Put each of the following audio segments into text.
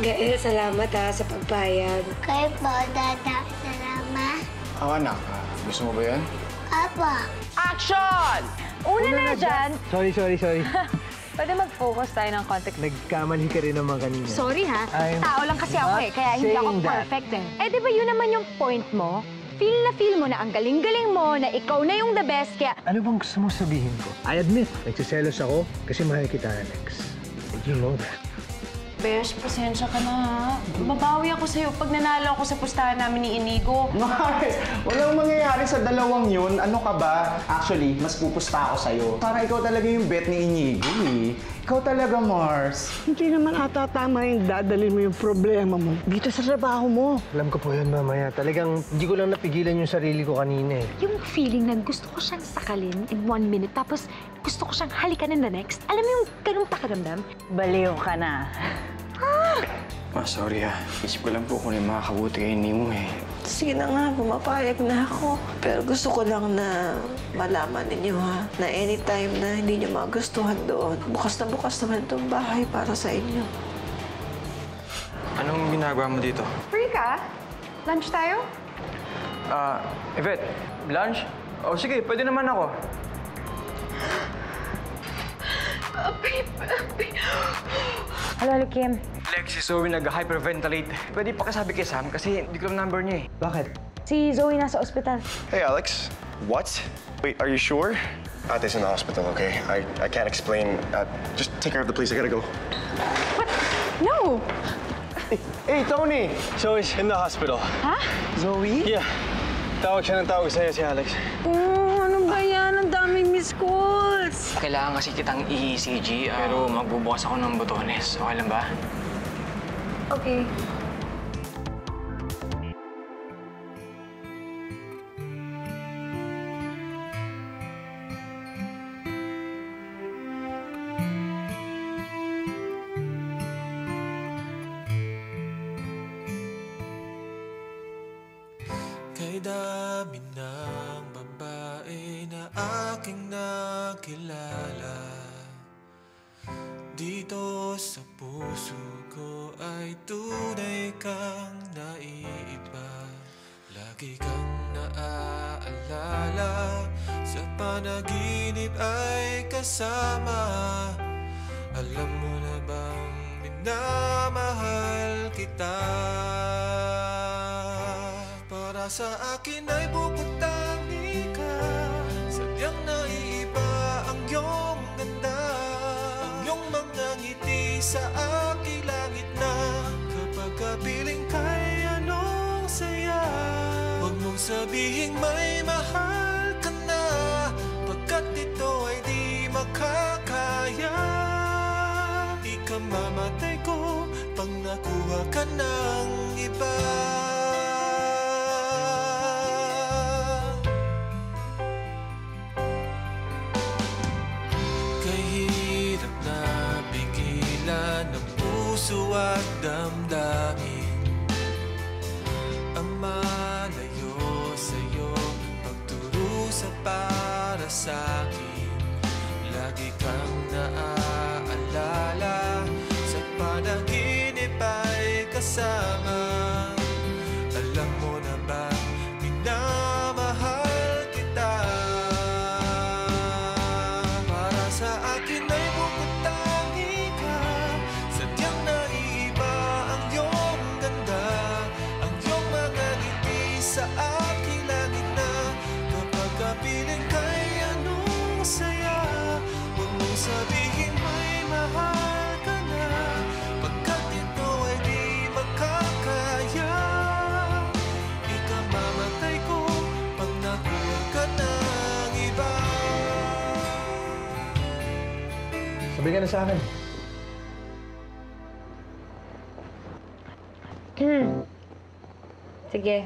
Gael, salamat sa pagpayag. Kayo po, Dada. Salamat. Anak, gusto mo ba yan? Apo. Action! Una na dyan. Sorry. Pwede mag-focus tayo ng context. Nagkamali ka rin naman kanina. Sorry ha, I'm tao lang kasi ako kaya hindi ako saying that. perfect Eh di ba yun naman yung point mo? Feel mo na ang galing-galing mo, na ikaw na yung the best, kaya... Ano bang gusto mo sabihin ko? I admit, nagsiselos ako kasi mahal kita, Alex. And you know that. Besh, pasensya ka na ha. Babawi ako sa'yo pag nanalo ako sa pustahan namin ni Inigo. Mars, walang mangyayari sa dalawang yun. Ano ka ba? Actually, mas pupusta ako sa'yo. Para ikaw talaga yung bet ni Inigo eh. Ikaw talaga, Mars. Hindi naman ata tama yung dadalhin mo yung problema mo dito sa trabaho mo. Alam ko po yun mamaya. Talagang hindi ko lang napigilan yung sarili ko kanina eh. Yung feeling na gusto ko siyang sakalin in 1 minute, tapos gusto ko siyang halikan in the next. Alam mo yung ganung pakiramdam? Baliw ka na. Sorry ha. Isip ko lang po kung yung makakabuti kay Nemo eh. Sige na nga, pumapayag na ako. Pero gusto ko lang na malaman ninyo na anytime na hindi nyo magustuhan doon, bukas na bukas naman itong bahay para sa inyo. Anong ginagawa mo dito? Free ka? Lunch tayo? Yvette, lunch? Oh, sige, pwede naman ako. Hello, Kim. Lex, si Zoe nag-hyperventilate. Pwede pakisabi kay Sam kasi hindi ko lang number niya eh. Bakit? Si Zoe nasa ospital. Hey, Alex. What? Wait, are you sure? Ate's in the hospital, okay? I can't explain. Just take care of the place. I gotta go. What? No! Hey, Tony! Zoe's in the hospital. Ha? Zoe? Yeah. Tawag siya ng tawag sa'yo si Alex. Ano ba yan? Ang daming miss calls. Kailangan kasi kitang i-ECG, pero magbubukas ako ng botones. Okay lang ba? Okay. Kay dami ng babae na aking nakilala, dito sa puso ko ay tunay kang naiiba. Lagi kang naaalala, sa panaginip ay kasama. Alam mo na bang minamahal kita? Para sa akin ay bubutangi ka, sadyang naiiba ang iyong ganda. Ang iyong mga ngiti sa aking langit na, kapag kapiling kay anong saya. Huwag mong sabihing may mahal ka na, pagkat ito ay di makakaya. Ikamamatay ko pag nakuha ka ng iba. At damdamin ang malayo sa'yo, pagturusa para sa'kin. Lagi kang naaalala, sa panaginip ay kasama. Alam mo na ba, minamahal kita. Para sa akin ay bubutangi ka, sadyang naiiba ang iyong ganda. Ang iyong mga ngiti sa aking langit na, kapag kapiling kay anong saya. Huwag mong sabihin may mahal ka na, pagkat ito ay di makakaya. Ikamamatay ko pag nakuha ka ng iba. Sabi ka na sa akin. Sige.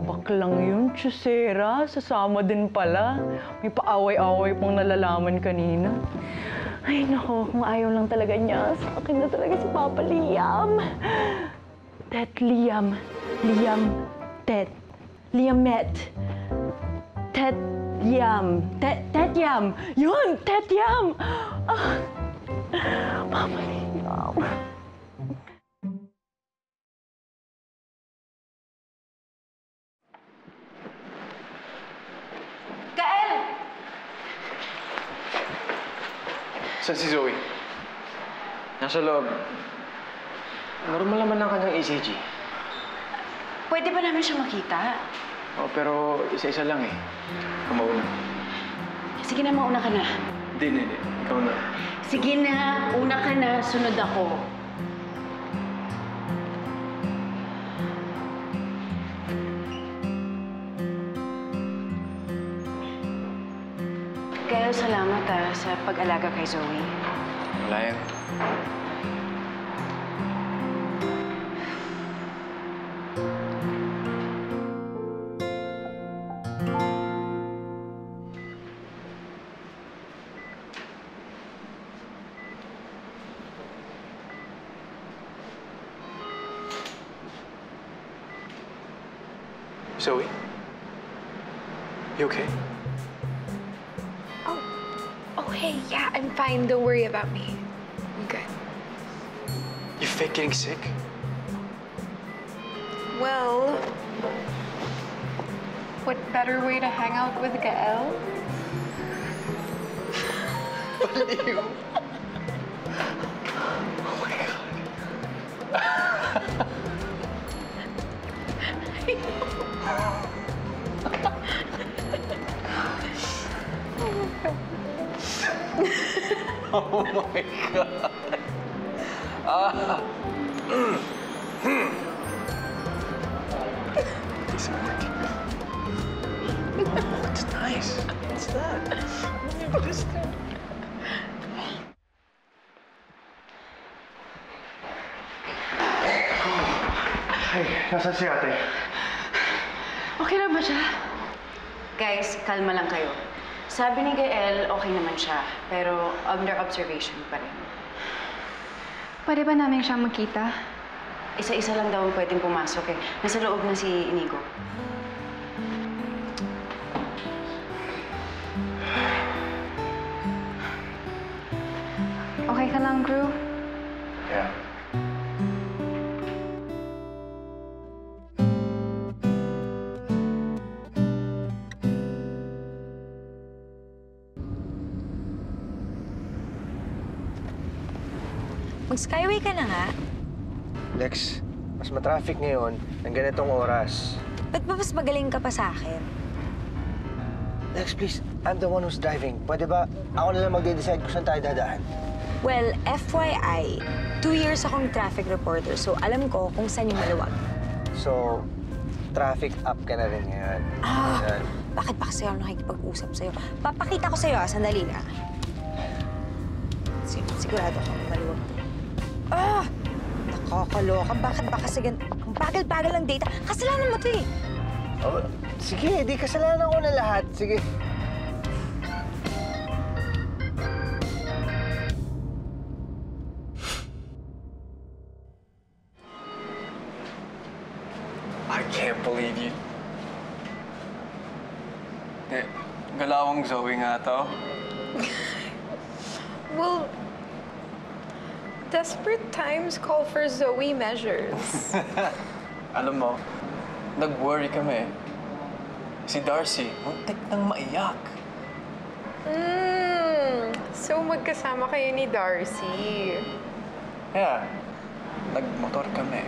Baklang yun, Chusera. Sasama din pala. May paaway-away pang nalalaman kanina. Ay, nako, kung ayaw lang talaga niya, sa akin na talaga si Papa Liam. Ted Liam. Liam. Ted. Liamet. Ted Tetyam. Tetyam. Yun, Tetyam. Ah. Papa Liam. Saan si Zoe? Nasa loob. Normal naman ang kanyang ECG. Pwede ba namin siya makita? Oh, pero isa-isa lang eh. Ikaw mauna. Sige na, mauna ka na. Hindi. Ikaw na. Sige na, una ka na, sunod ako. Kaya salamat sa pag-alaga kay Zoe. Wala yan. Zoe? You okay? Oh, hey, yeah, I'm fine. Don't worry about me. I'm good. You fake getting sick? Well, what better way to hang out with Gael? Baliw! Oh my God. Oh my God. It's working. Oh, it's nice. What's that? What is that? Ay, nasaan si ate? Okay lang ba siya? Guys, kalma lang kayo. Sabi ni Gael, okay naman siya. Pero under observation pa rin. Pwede ba namin siya makita? Isa-isa lang daw ang pwedeng pumasok eh. Nasa loob na si Inigo. Okay ka lang, Gru? Yeah. Mag-skyway ka na nga. Lex, mas matraffic ngayon ng ganitong oras. Ba't ba mas magaling ka pa sa akin? Lex, please, I'm the one who's driving. Pwede ba ako na lang magde-decide kung saan tayo dadaan? Well, FYI, 2 years akong traffic reporter, so alam ko kung saan yung maluwag. So, traffic up ka na rin ngayon. Ayan. Bakit ba kasi ako nakikipag-usap sa'yo? Papakita ko sa'yo, sandali na. Sigurado ako maluwag. Nakakaloka. Bakit ba kasi ang bagal-bagal ng data? Kasalanan mo ito eh. Oh, sige, di kasalanan ko na lahat. Sige. I can't believe you. Galawang Zoe nga to. Well, desperate times call for Zoe measures. Alam mo, nag-worry kami. Si Darcy, muntik nang maiyak. So magkasama kayo ni Darcy. Kaya, nagmotor kami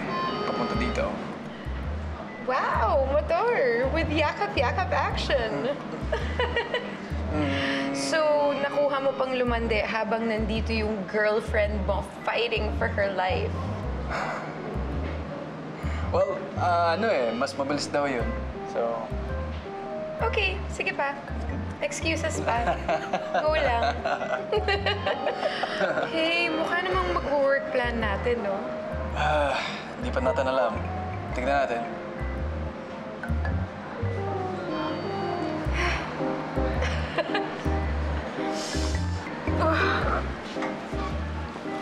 papunta dito. Wow, motor! With yakap-yakap action! So, nakuha mo pang lumande habang nandito yung girlfriend mo fighting for her life. Well, mas mabilis daw yun. So... Okay, sige pa. Excuses pa. Go lang. Hey, mukha namang mag-work plan natin, no? Hindi pa natin alam. Tignan natin.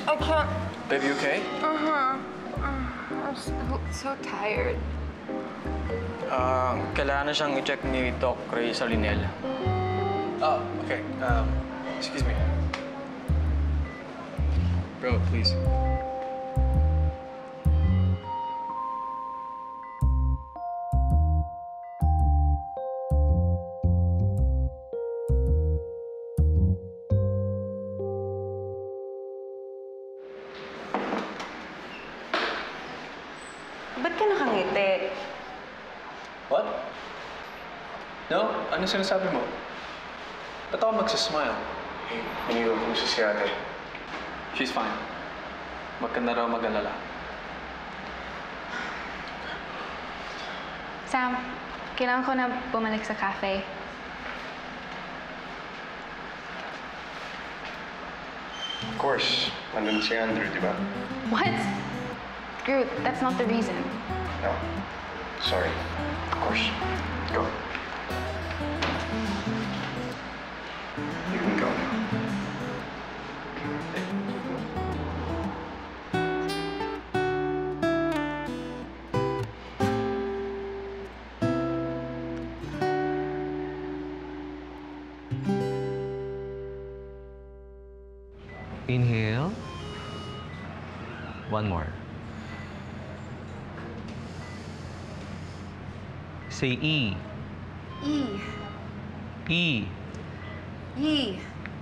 I can't... Baby, okay? I'm so tired. Kailangan na siyang i-check ni Doc Ray Salinel. Oh, okay. Excuse me. Bro, please. Ba't ka nakangiti? What? No? Ano sinasabi mo? Ba't ako magsasmile? Iniwan ko si ate. She's fine. Wag ka na raw mag-alala. Sam, kailangan ko na bumalik sa cafe. Of course. Nandun si Andrew, di ba? What? Groot, that's not the reason. No. Sorry. Of course. Go. You can go now. Inhale. One more. Say E. E. E. E.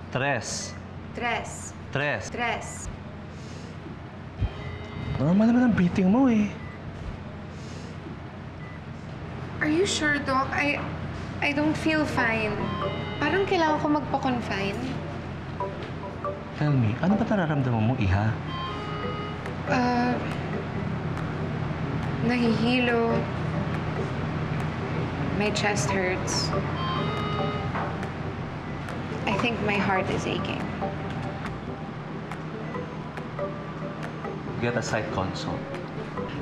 Tres. Tres. Tres. Tres. Normal naman ang breathing mo eh. Are you sure, Doc? I don't feel fine. Parang kailangan ko magpa-confine. Tell me, ano ba nararamdaman mo, Iha? Nahihilo. My chest hurts. I think my heart is aching. Get a psych consult.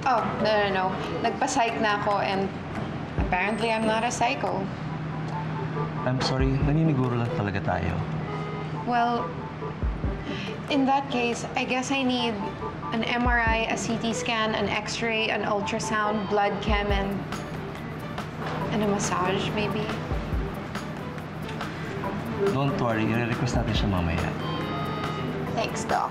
Oh, no. Nagpa-psych na ako and apparently I'm not a psycho. I'm sorry, naniniguro lang talaga tayo. Well, in that case, I guess I need an MRI, a CT scan, an X-ray, an ultrasound, blood chem, and a massage, maybe. Don't worry, i-request natin siya mamaya. Thanks, Doc.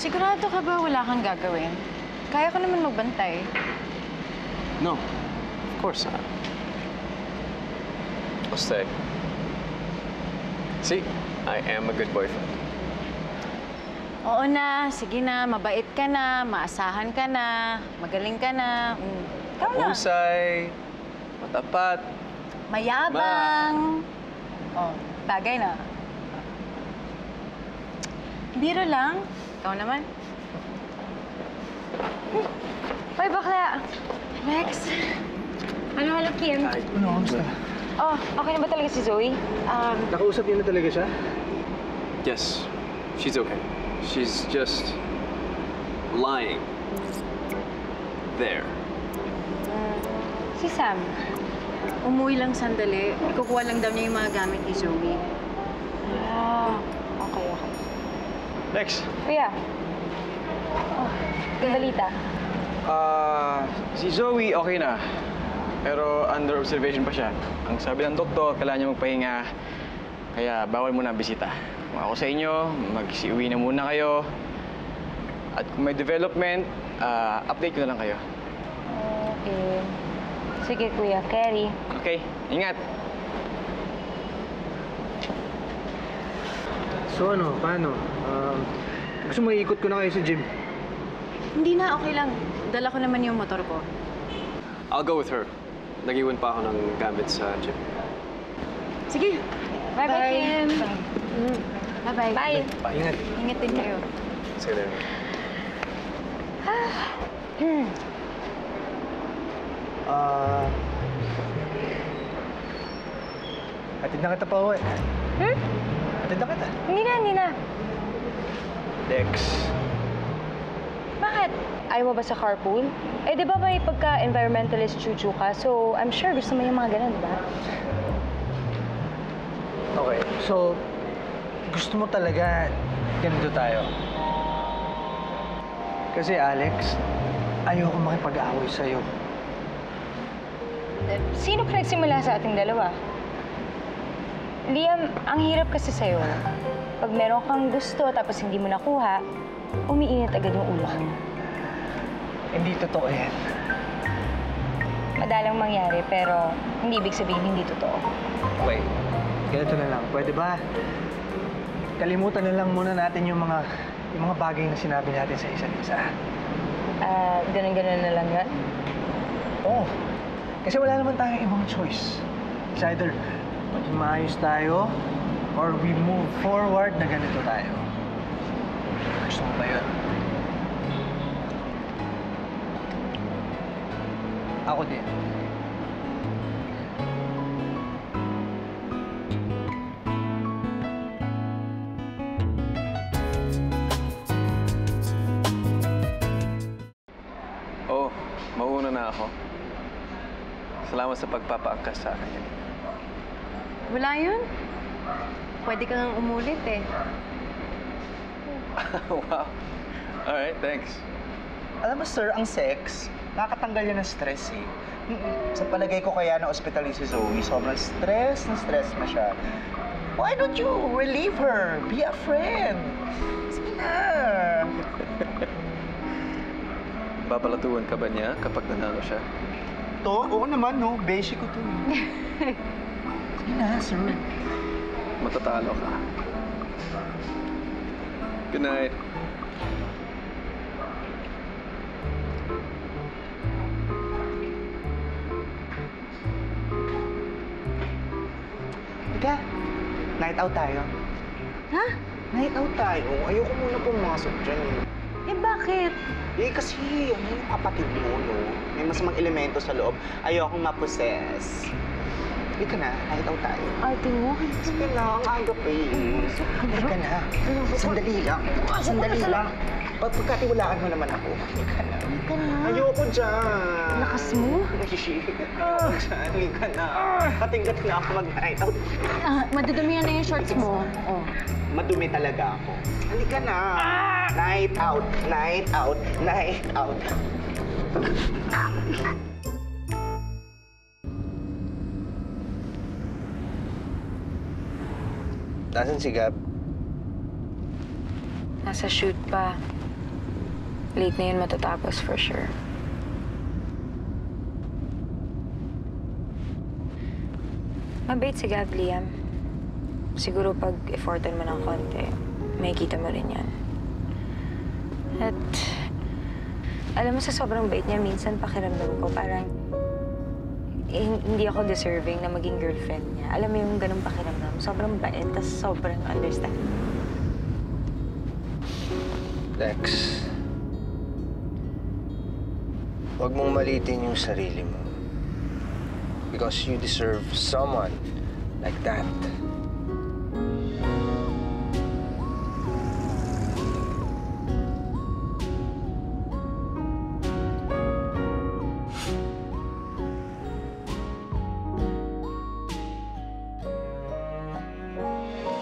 Sigurado ka ba wala kang gagawin? Kaya ko naman magbantay. No. Of course not. I'll stay. See? I am a good boyfriend. Oo na, sige na, mabait ka na, maasahan ka na, magaling ka na. Ikaw na. Mahusay, matapat. Mayabang. Oh, bagay na. Biro lang. Ikaw naman. Hoy, bakla! Lex! Halo, Kim. Ay, ano, kamusta? Oh, okay na ba talaga si Zoe? Nakausap niyo na talaga siya? Yes, she's okay. She's just lying there. Si Sam, umuwi lang sandali. Ikukuha lang daw niya yung mga gamit ni Zoe. Ah, okay. Lex. Kuya. Oh, balita. Si Zoe okay na. Pero under observation pa siya. Ang sabi ng doktor, kailangan niya magpahinga. Kaya bawal muna ang bisita. Kung ako sa inyo, mag-uwi na muna kayo. At kung may development, update ko na lang kayo. Okay. Sige, Kuya. Carry. Okay, ingat. So ano, paano? Gusto mo iikot ko na kayo sa gym? Hindi na, okay lang. Dala ko naman yung motor ko. I'll go with her. Nag-iwan pa ako ng gamit sa gym. Sige. Bye-bye, Kim. Bye-bye. Bye. Ingat. Ingat din kayo. Sige din. Atid na kita pa uwi. Atid na kita. Hindi na. Dex, Bakit? Ayaw mo ba sa carpool? Eh, di ba may pagka-environmentalist chuchu ka? So, I'm sure gusto mo yung mga ganun, di ba? Okay, so gusto mo talaga ganito tayo? Kasi Alex, ayoko makipag-away sa'yo. Sino pinagsimula sa ating dalawa? Liam, ang hirap kasi sa'yo. Pag meron kang gusto tapos hindi mo nakuha, umiinit agad yung ulo mo. Hindi totoo yan. Madalang mangyari, pero hindi ibig sabihin hindi totoo. Okay, ganito na lang. Pwede ba? Kalimutan na lang muna natin yung mga bagay na sinabi natin sa isa't isa. Ganun-ganun na lang yan? Oo. Kasi wala naman tayong ibang choice. It's either maging maayos tayo or we move forward na ganito tayo. Gusto mo ba yun? Ako din. Oh, mauna na ako. Salamat sa pagpapaangkas sa akin. Wala yun. Pwede kang umulit eh. Wow. Alright, thanks. Alam mo, sir, ang sex, nakakatanggal yan ng stress eh. Sa palagay ko kaya na-hospital si Zoe, sobrang stress na siya. Why don't you relieve her? Be a friend. Sige na. Papalatuan ka ba niya kapag nanalo siya? To? Oo naman, no. Beshi ko to. Sige na, sir. Matatalo ka. Good night. Ika, night out tayo. Ha? Night out tayo. Ayoko muna pumasok dyan. Eh, bakit? Eh, kasi ano yung kapatid mo, no? May masamang elemento sa loob. Ayokong maposes. Ika na, night out tayo. Ate mo? Sige na, ang aga pa eh. Ika na. Sandali lang. Sandali lang. Pagkatiwalaan mo naman ako. Ika na. Ika na. Ayoko dyan. Lakas mo? Ayoko dyan. Ika na. Katinggat na ako mag-night out. Madudumihan na yung shorts mo. Oh. Madumi talaga ako. Halika na. Night out, night out, night out. Nasaan si Gab? Nasa shoot pa. Late na yun matatapos for sure. Mabait si Gab, Liam. Siguro pag effortan mo ng konti, makikita mo rin yan. At alam mo, sa sobrang bait niya, minsan pakiramdam ko parang hindi ako deserving na maging girlfriend niya. Alam mo yung ganung pakiramdam. Sobrang bait, tas sobrang understanding. Lex, huwag mong malitin yung sarili mo. Because you deserve someone like that.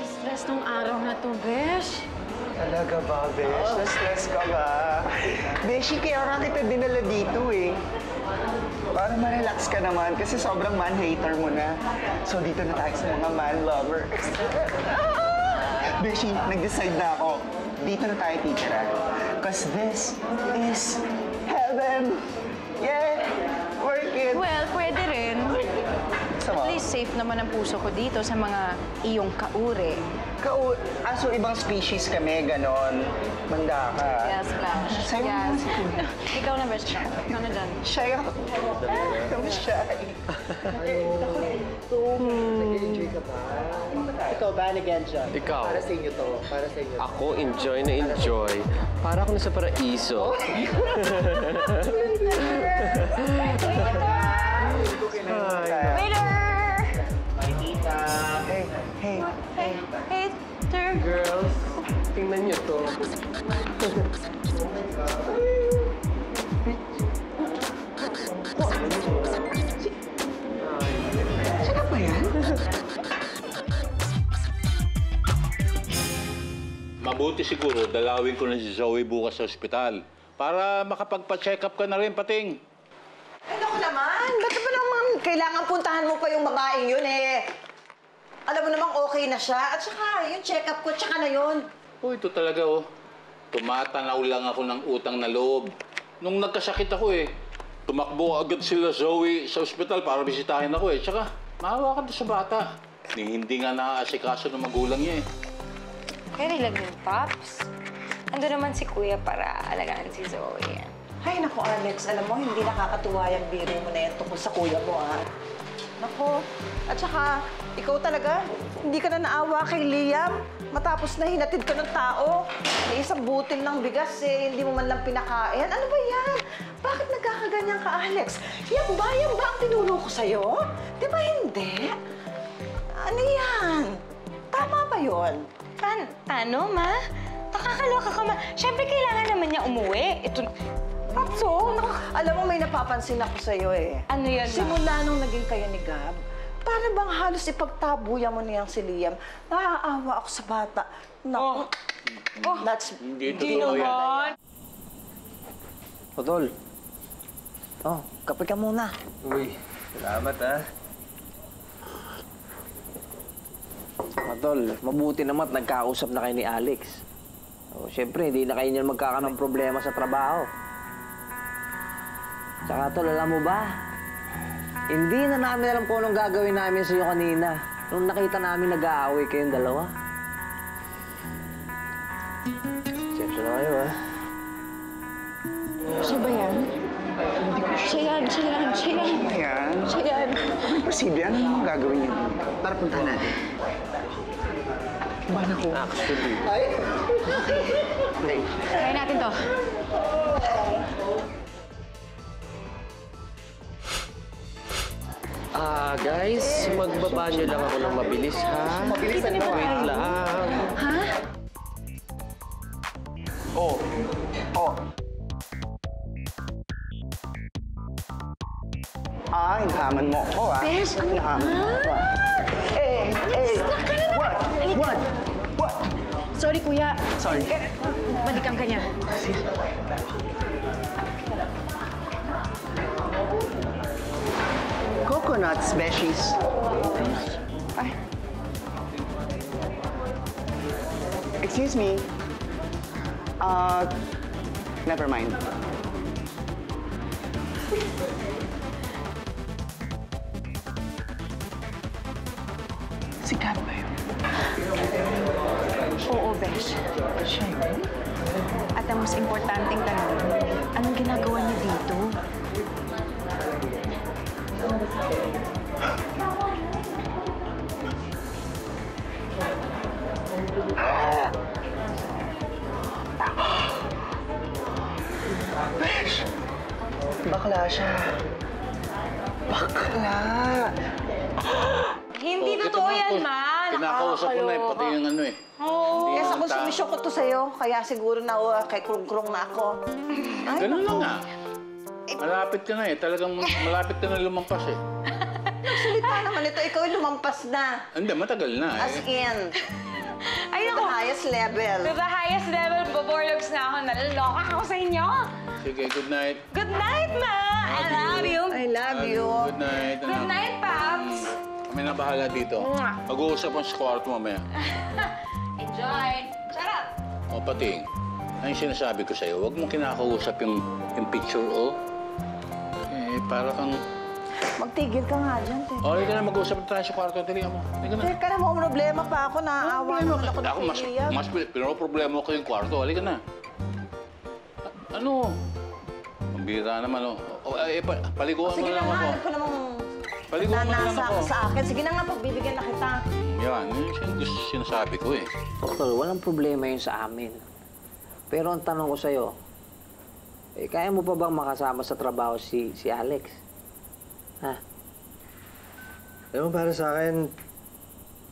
Stress nung araw na to, Besh. Talaga ba, Besh? Na-stress ka ba? Beshi, kaya nga kita dinala dito eh. Para ma-relax ka naman kasi sobrang man-hater mo na. So dito na tayo sa mga man-lovers. Beshi, nag-decide na ako. Dito na tayo titira. Because this is heaven. Yeah! Work it! Well, pwede rin. Sama. At least safe naman ang puso ko dito sa mga iyong kaure. So ibang species kami, ganon. Manda ka. Yes, Flash. Sa'yo Yes. naman. Ikaw na, Besh. Ikaw na dyan. Shy ako. I'm shy. Nag-enjoy ka ba? Ikaw ba, nag-enjoy? Ikaw? Para sa inyo to. Para sa inyo. Ako, enjoy na enjoy. Para ako nasa paraiso. Waiter! Hey. Hey, sir. Girls, tingnan niyo to. Sino ba yan? Mabuti siguro, dalawin ko na si Zoe bukas sa ospital para makapagpa-check up ka na rin, Pating. Ano ko naman? Ba't ba naman kailangan puntahan mo pa yung babaeng yun eh? Alam mo namang okay na siya. At saka, yung check-up ko, tsaka na yun. Oh, ito talaga, oh. Tumatanaw lang ako ng utang na loob. Nung nagkasakit ako, tumakbo agad sila Zoe sa ospital para bisitahin ako, Tsaka, maawa ka doon sa bata. Hindi nga naaasikaso ng magulang niya, Kaya lang yung Pops. Ando naman si Kuya para alagaan si Zoe. Ay, naku, Alex. Alam mo, hindi nakakatuwa yung biro mo na yan tungkol sa kuya mo, Naku. At saka, ikaw talaga, hindi ka na naawa kay Liam. Matapos na hinatid ka ng tao. May isang butil ng bigas, hindi mo man lang pinakain. Ano ba yan? Bakit nagkakaganyan ka, Alex? Yan ba ang tinuro ko sa'yo? Di ba hindi? Ano yan? Tama ba yun? Paano, Ma? Nakakaloka ka, Ma. Siyempre, kailangan naman niya umuwi. Ito... Patso, alam mo, may napapansin ako sa'yo Ano yan, Ma? Simula nung naging kayo ni Gab, para bang halos ipagtabuyan mo niyang si Liam. Naaawa ako sa bata. Naku. That's... Hindi naman. Tol. Kape ka muna. Uy, salamat Tol, mabuti naman at nagkausap na kayo ni Alex. Siyempre, hindi na kayo niyan magkakaroon ng problema sa trabaho. Tsaka Tol, alam mo ba? Hindi na namin alam kung anong gagawin namin sa'yo kanina. Nung nakita namin nag-aaway kayong dalawa. Siyempre na kayo, Siya ba yan? Siya yan. Siya yan? Imposible. Ano naman gagawin niya? Tara, puntahan natin. Bahan ako. Actually. Okay. Try natin to. Guys, magbabanyo lang ako ng mabilis, ha? Mabilis na naman. Wait lang. Ha? Hinahaman mo ako, Bes, Hinahaman mo ako, What? Sorry, Kuya. Sorry. Balikan ka niya. Coconuts, beshies. Ay. Excuse me. Never mind. Si Kat ba yun? Oo, Besh. Siya yun. At ang mas importanteng tanong, anong ginagawa niya dito? Besh! Bakla siya. Bakla! Hindi totoo yan, Ma. Kinakausap ko na pati yung Oo. Kaya sa konsumisyon ko to sa'yo, kaya siguro na kay krung-krung na ako. Ganun lang nga. Malapit ka na talagang malapit ka na lumampas Nagsalita naman ito, ikaw ay lumampas na. Hindi, matagal na As in. Ay, To the highest level. To the highest level, boborlogs na ako. Nalaloka ako sa inyo. Sige, good night. Good night, Ma. I love you. I love you. Good night. Good night, Paps. Kami na bahala dito. Mag-uusap ang sa kwarto mamaya. Enjoy. Shut up. O, Pating, ang sinasabi ko sa'yo, huwag mong kinakausap yung picture, para kang... Magtigil ka nga dyan, Teka. O, hindi ka na mag-uusap tayo sa kwarto. Dali mo. Hindi ka na. Teka na, mo problema pa ako. Naaawa naman ako Ako, mas pinoproblema ko yung kwarto. Halika na. Ano? Ang bira naman, paliguan mo lang ako. Hanap ko namang Paliguan mo lang nanasa ako. ka sa akin. Sige na nga, pagbibigyan na kita. Yan, yun yung sinasabi ko Doktor, walang problema yun sa amin. Pero ang tanong ko sa'yo, kaya mo pa bang makasama sa trabaho si Alex? Ha? Alam mo, para sa akin,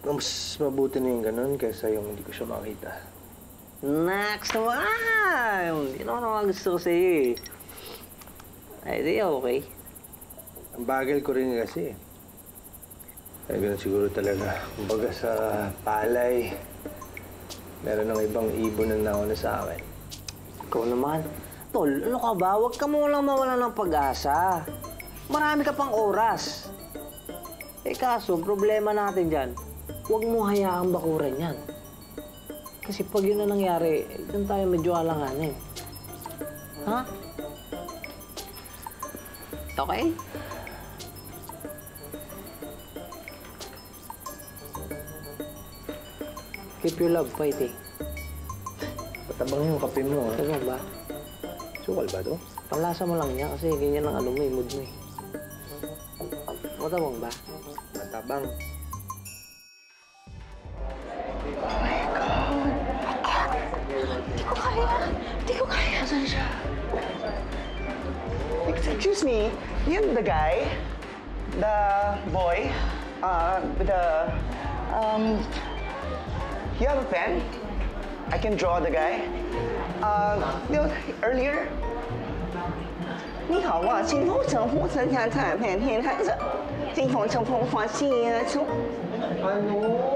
mas mabuti na yung ganun kaysa yung hindi ko siya makita. Next naman! Yun ako naman gusto ko sa'yo Ay, di okay. Ang bagal ko rin kasi. Kaya ganun siguro talaga. Kumbaga sa palay, meron ng ibang ibon na nauna sa akin. Ikaw naman. Tol, ano ka ba? Huwag ka mo lang mawalan ng pag-asa. Marami ka pang oras. Eh kaso, problema natin dyan, huwag mo hayaang bakuran yan. Kasi pag yun na nangyari, doon tayo medyo alanganin. Ha? Okay? Keep your love fighting. Patabang yung kape mo, ha? Ano ba? Sukal ba to? Panlasa mo lang niya kasi ganyan ang ano mo, mood mo eh. Matabang ba? Matabang. Hindi ko kaya. Asan siya? Excuse me, you're the guy? The boy? With the... You have a pen? I can draw the guy. Earlier... 你好啊，清风乘风乘下看遍天海色，清风乘风放心啊，乘。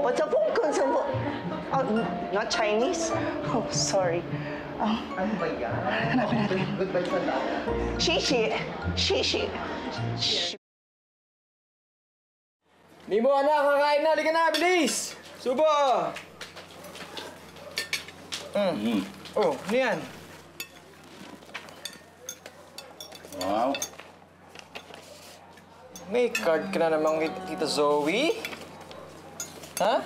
我乘风跟乘风。Oh, not Chinese? Oh, sorry. Ano ba yan? Hanapin natin. Shishi. Shishi. Mimo, anak, kakain na. Halika na, bilis! Subo! Oh, ano yan? Wow. May card ka na namang Tita Zoe? Ha?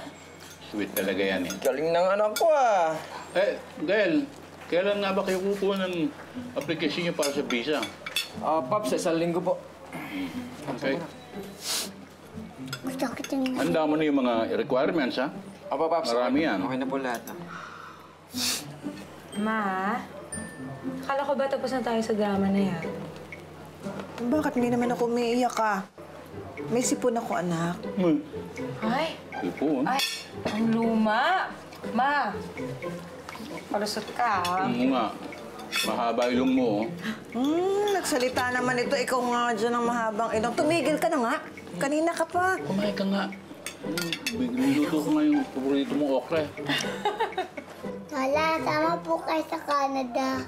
Sweet talaga yan eh. Galing ng anak ko ah. Eh, Gael, kailan nga ba kayo kukuha ng application niyo para sa visa? Paps, isang linggo po. Okay. Gusto ko tingnan. Handa mo na yung mga requirements, ha? Opo, Paps. Marami yan. Okay na po lahat. Ma, akala ko ba tapos na tayo sa drama na yan? Bakit hindi naman ako umiiyak ka? May sipon ako, anak. Ay! Sipon? Ay! Ang luma! Ma! Palusot ka, ha? Oo nga. Mahaba ilong mo, oh. Nagsalita naman ito. Ikaw nga dyan ang mahabang ilong. Tumigil ka na nga. Kanina ka pa. Kumain ka nga. Niluto ko nga yung paborito mong okra. Wala, tama po kayo sa Canada.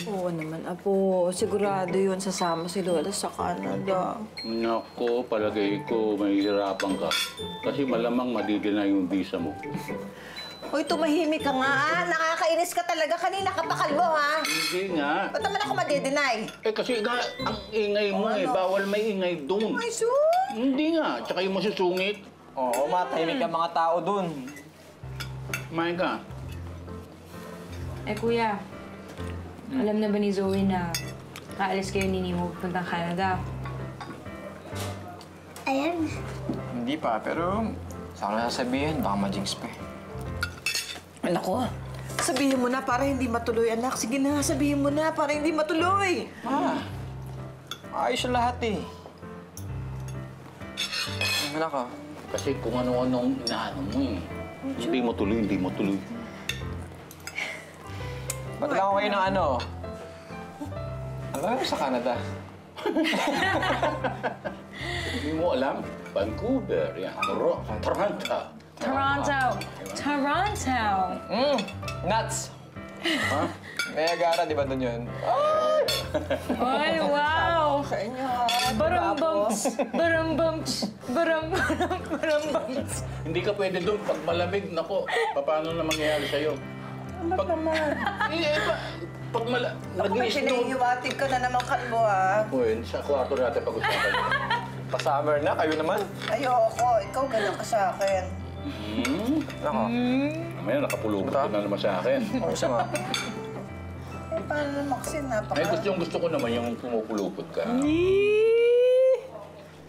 Oo naman, Apo. Sigurado yun sasama si Lola sa Canada. Nako, palagay ko mahihirapan ka. Kasi malamang madidina yung visa mo. Hoy, tumahimik ka nga, ah. Nakakainis ka talaga. Kanina ka pa kalbo, ha? Hindi nga. Ba't naman ako madideny? Eh kasi nga, ang ingay mo eh. Bawal may ingay doon. Ay, sus! Hindi nga. Tsaka yung masusungit. Oo, matahimik ang mga tao doon. Kumain ka. Eh, kuya, alam na ba ni Zoe na aalis kayo ni Nemo puntang Canada? Ayan. Hindi pa, pero saan ko na sasabihin? Baka ma-jinx pa eh. Anak ko, sabihin mo na para hindi matuloy, anak. Sige na, sabihin mo na para hindi matuloy. Ayos ang lahat eh. Anak ko. Kasi kung ano-anong inaano mo eh. Hindi mo tuloy, hindi mo tuloy. Ba't lang ako kayo ng ano? Alam mo sa Canada? Hindi mo alam? Vancouver, yan. Toronto. Toronto! Toronto! Nuts! Ha? May agara, di ba doon yun? Ay, wow! Barambams! Barambams! Barambams! Hindi ka pwede doon pag malamig. Nako, paano na mangyayari sa'yo? Anak naman. Pag Ako may pinahihiwatig ka na naman, kalbo, ha? Uy, sa kwarto natin pag-usapan. Pa-summer na, kayo naman. Ayoko. Ikaw ganyan ka sa akin. Nako. Mamaya nakapulubot ka na naman sa akin. Oo, isa nga. Eh, paano naman kasi napaka... Ay, gusto ko naman yung pumupulupot ka.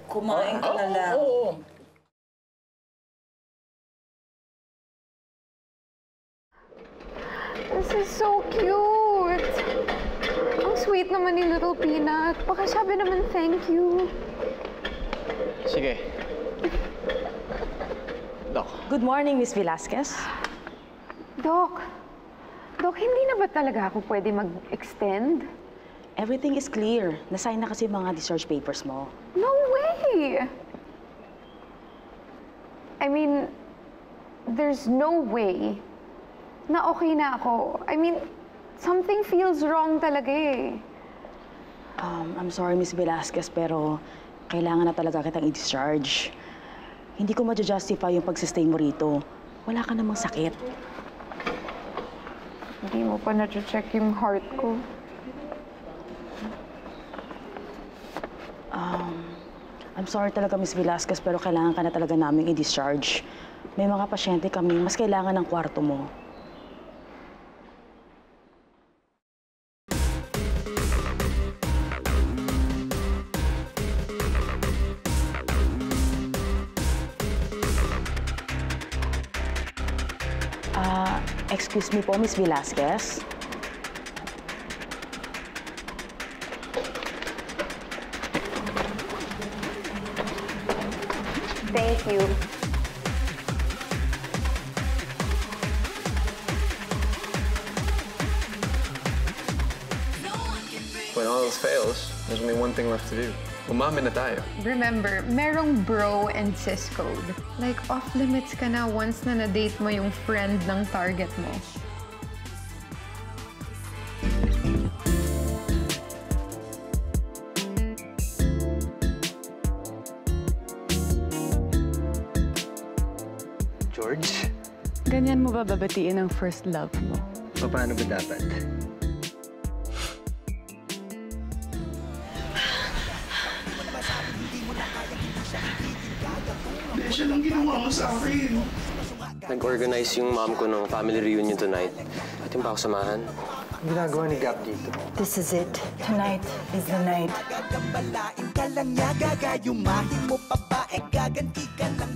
Kumain ka na lang. Oo. This is so cute! Ang sweet naman ni Little Peanut. Pakisabi naman thank you. Sige. Doc. Good morning, Miss Velasquez. Doc, hindi na ba talaga ako pwede mag-extend? Everything is clear. Nasign na kasi mga discharge papers mo. No way! I mean, there's no way na okay na ako. I mean, something feels wrong talaga eh. I'm sorry, Miss Velasquez, pero kailangan na talaga kitang i-discharge. Hindi ko ma-justify yung pagsistay mo rito. Wala ka namang sakit. Hindi mo pa na-check yung heart ko. I'm sorry talaga, Miss Velasquez, pero kailangan ka na talaga naming i-discharge. May mga pasyente kami, mas kailangan ng kwarto mo. Excuse me po, Miss Velasquez. Thank you. When all else fails, there's only one thing left to do. Umamin na tayo. Remember, merong bro and sis code. Like, off-limits ka na once na na-date mo yung friend ng target mo. George? Ganyan mo ba babatiin ang first love mo? Paano ba dapat? Besya lang ginawa mo sa akin. Nag-organize yung mom ko ng family reunion tonight. Pwede ba ako samahan? Ang ginagawa ni Gab dito? This is it. Tonight is the night. Gagambalain ka lang niya, gagayumahin mo pa ba? Gaganti ka lang